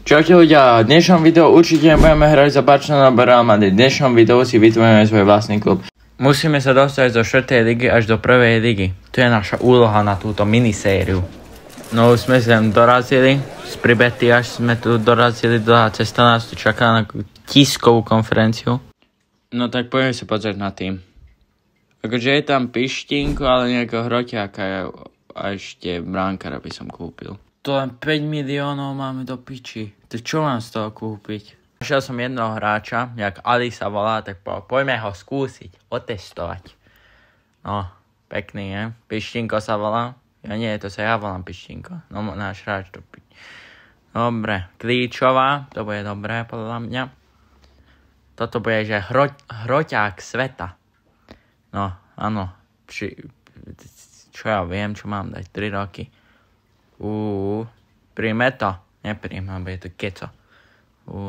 Čaute ľudia, v dnešnom videu určite nebudeme hrať za Barcelona Real Madrid. V dnešnom videu si vytvoríme svoj vlastný klub. Musíme sa dostať zo 4. ligy až do 1. ligy. To je naša úloha na túto minisériu. No už sme sem dorazili, z Pribety až sme tu dorazili, dlhá cesta nás tu čaká na tiskovú konferenciu. No tak poďme sa pozrieť na tým. Akože je tam Pištinko, ale nejakého hroťáka a ešte bránkara by som kúpil. To len 5 miliónov máme do piči. To čo mám z toho kúpiť? Našiel som jednoho hráča, jak Ali sa volá, tak poďme ho skúsiť, otestovať. No, pekný, je? Pištinko sa volá. Ja nie, to sa ja volám Pištinko. No, náš hráč to pič. Dobre, Klíčová, to bude dobré podľa mňa. Toto bude, že hroťák sveta. No, áno. Čo ja viem, čo mám dať, 3 roky. Príjme to. Nepríjme, bude to keco.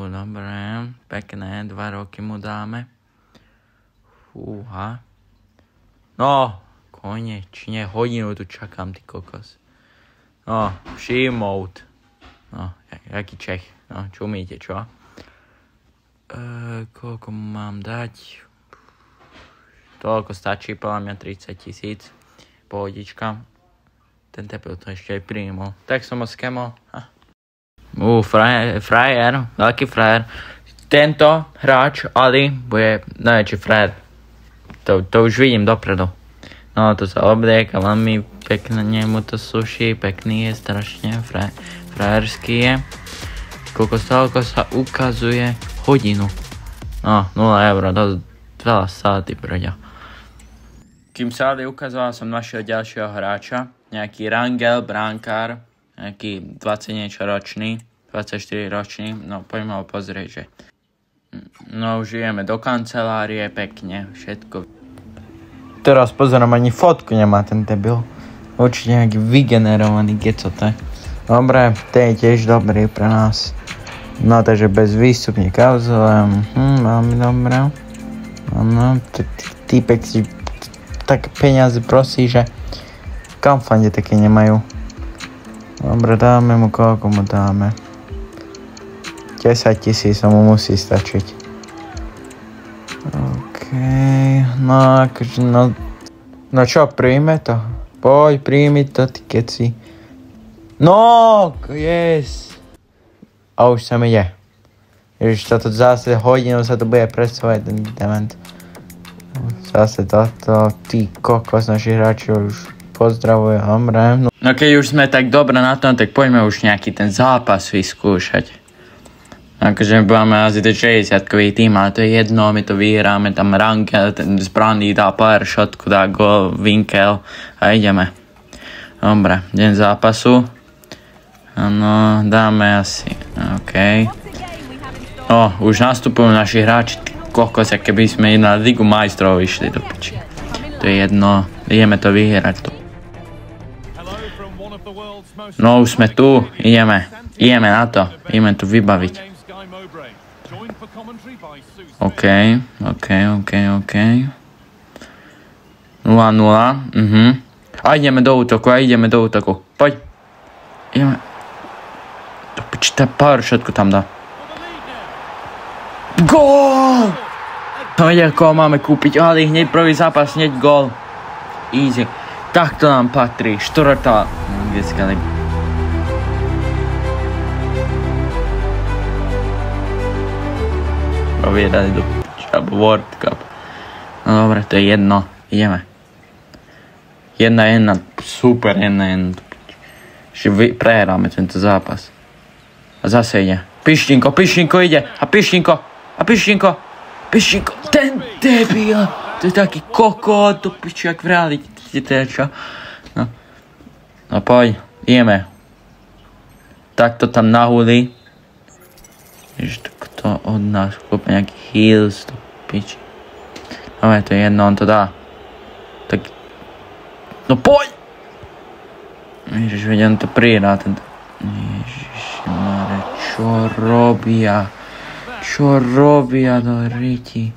Dobre, pekné, 2 roky mu dáme. Fúha. No, konečne, hodinu tu čakám, ty kokos. No, přijmout. No, jaký Čech. No, čumíte, čo? Koľko mu mám dať? Toľko stačí, podľa mňa 30 000. Pohodička. Ten tepil to ešte aj príjmol. Tak som ho skemol. Frajer, veľký frajer. Tento hráč, Ali, bude najväčší frajer. To už vidím dopredu. No, to sa oblieka veľmi pekne, mu to suší, pekný je, strašne frajerský je. Koľko sa ukazuje hodinu. No, 0 eur, to veľa stále, ty brďa. Kým sa Ali ukazoval, som našiel ďalšieho hráča. Nejaký Rangel, bránkár, nejaký 20 niečo ročný, 24 ročný, no poďme ho pozrieť, že no už ideme do kancelárie, pekne, všetko. Teraz pozerám, ani fotku nemá ten debil, určite nejaký vygenerovaný gecote. Dobre, ten je tiež dobrý pre nás, no takže bez výstupní klauzule, veľmi dobré, no, týpek si tak peniaze prosí, že kam fande také nemajú. Dobre, dáme mu, koľko mu dáme. 10 000 sa mu musí stačiť. No akože, no čo, príjme to? Poď, príjmi to, ty keci. No, yes. A už sa mi ide. Ježiš, toto zase hodinu sa to bude presovať, ten dement. Zase toto, ty kokos, naši hráči už pozdravujem, dobre. No keď už sme tak dobre na tom, tak poďme už nejaký ten zápas vyskúšať. Akože máme asi ten 60-kový tým, ale to je jedno, my to vyhráme, tam Rangel, ten zbraný dá power shotku, dá gol, Winkel a ideme. Dobre, deň zápasu. Áno, dáme asi, okej. Už nastupujú naši hráči, ty kokos, keby sme na Ligu majstrov išli do piči. To je jedno, ideme to vyhrať tu. No už sme tu, ideme na to, ideme tu vybaviť. OK. 0-0, A ideme do útoku, poď. Ideme. To piči, tá power shotku tam dá. Gól! No vedia, koho máme kúpiť, ale hneď prvý zápas, hneď gól. Easy. Tak to nám patrí, 4. anglická liga. Vyhrali do piči, alebo World Cup. No dobre, to je jedno, ideme. 1-1, super 1-1 do piči. Ešte prehráme tento zápas. A zase ide. Pištinko ide. A Pištinko. Ten debil. To je taký kokot, to piči, jak v realite, čo? No poď, ideme. Takto tam nahuli. Ježiš, kto od nás kúpe nejaký heals, to piči. Dobre, to je jedno, on to dá. Tak, no poď! Ježiš, veď on to prihrá, tento. Ježišmare, čo robia do riti?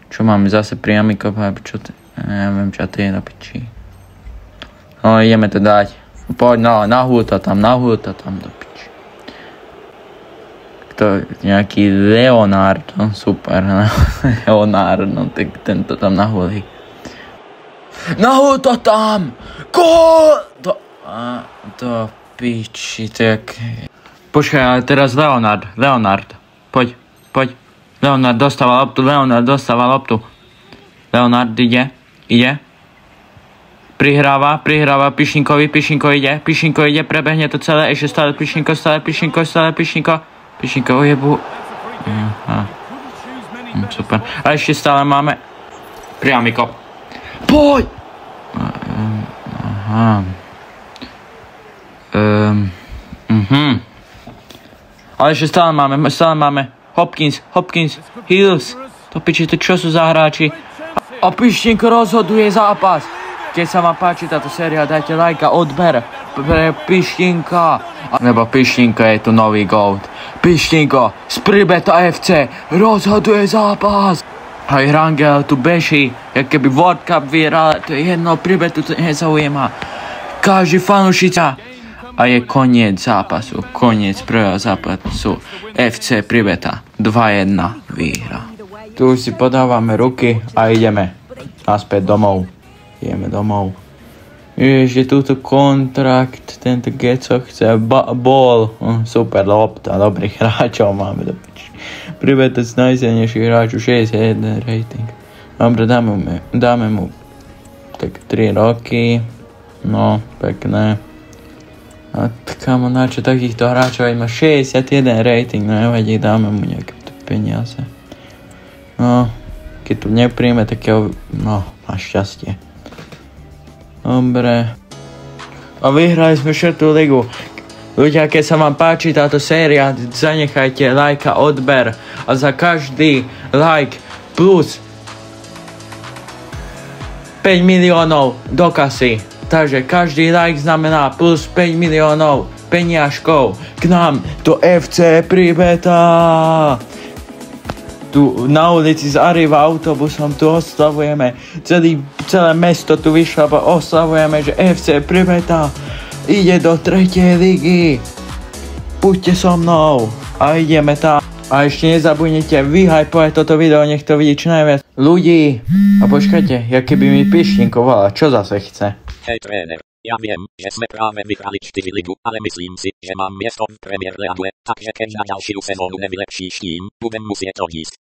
Čo máme zase priamy kop, alebo čo to? Neviem, čo to je na piči. No, ideme to dať. Poď, nahúľ to tam do piči. to nejaký Leonardo, super, Leonardo, tak tento tam nahulí. Nahul to tam! Do piči, tak... Počkaj, ale teraz Leonard, poď. Leonard dostáva loptu. Leonard ide. Prihráva, Pišinko ide, prebehne to celé, ešte stále Pišinko, ujebu. Aha. Super. A ešte stále máme priamy kop. Poď! Aha. Ale ešte stále máme Hopkins, Hills. To piči, to čo sú za hráči? A Pišinko rozhoduje zápas. Keď sa vám páči táto séria, dajte like a odber pre Pištinka. Lebo Pištinka je tu nový GOAT. Pištinko z Pribeta FC rozhoduje zápas. Aj Rangel tu beží, jak keby World Cup vyhral, to je jedno, Pribetu to nezaujíma. Každý fanúšica. A je koniec zápasu, koniec prvého zápasu FC Pribeta. 2-1 výhra. Tu už si podávame ruky a ideme naspäť domov. Ideme domov. Ježiš, túto kontrakt, tento Geco chce bol. Super lopta, dobrých hráčov máme do piči. Pribetec najsilnejších hráčov, 61 rating. Dobre, dáme mu tak 3 roky. No, pekné. A kamo, načo takýchto hráčov má 61 rating, no nevadí, dáme mu nejaké peniaze. No, keď tu nepríjme takého, no, máš šťastie. Dobre. A vyhrali sme 4. ligu. Ľudia, keď sa vám páči táto séria, zanechajte like a odber. A za každý like plus 5 miliónov do kasy. Takže každý like znamená plus 5 miliónov peniažkov k nám do FC Pribeta. Tu na ulici z Arriva autobusom tu oslavujeme. Celé mesto tu vyšlo a oslavujeme, že FC Pribeta ide do 3. ligy. Buďte so mnou a ideme tam. A ešte nezabudnite vyhypovať toto video, nech to vidí čo najviac ľudí. A počkajte, jak keby mi Pištinko volá, čo zase chce? Hej tréner, ja viem, že sme práve vyhrali 4 ligu, ale myslím si, že mám miesto v Premier League, takže keď na ďalšiu sezónu nevylepšíš tým, budem musieť odísť.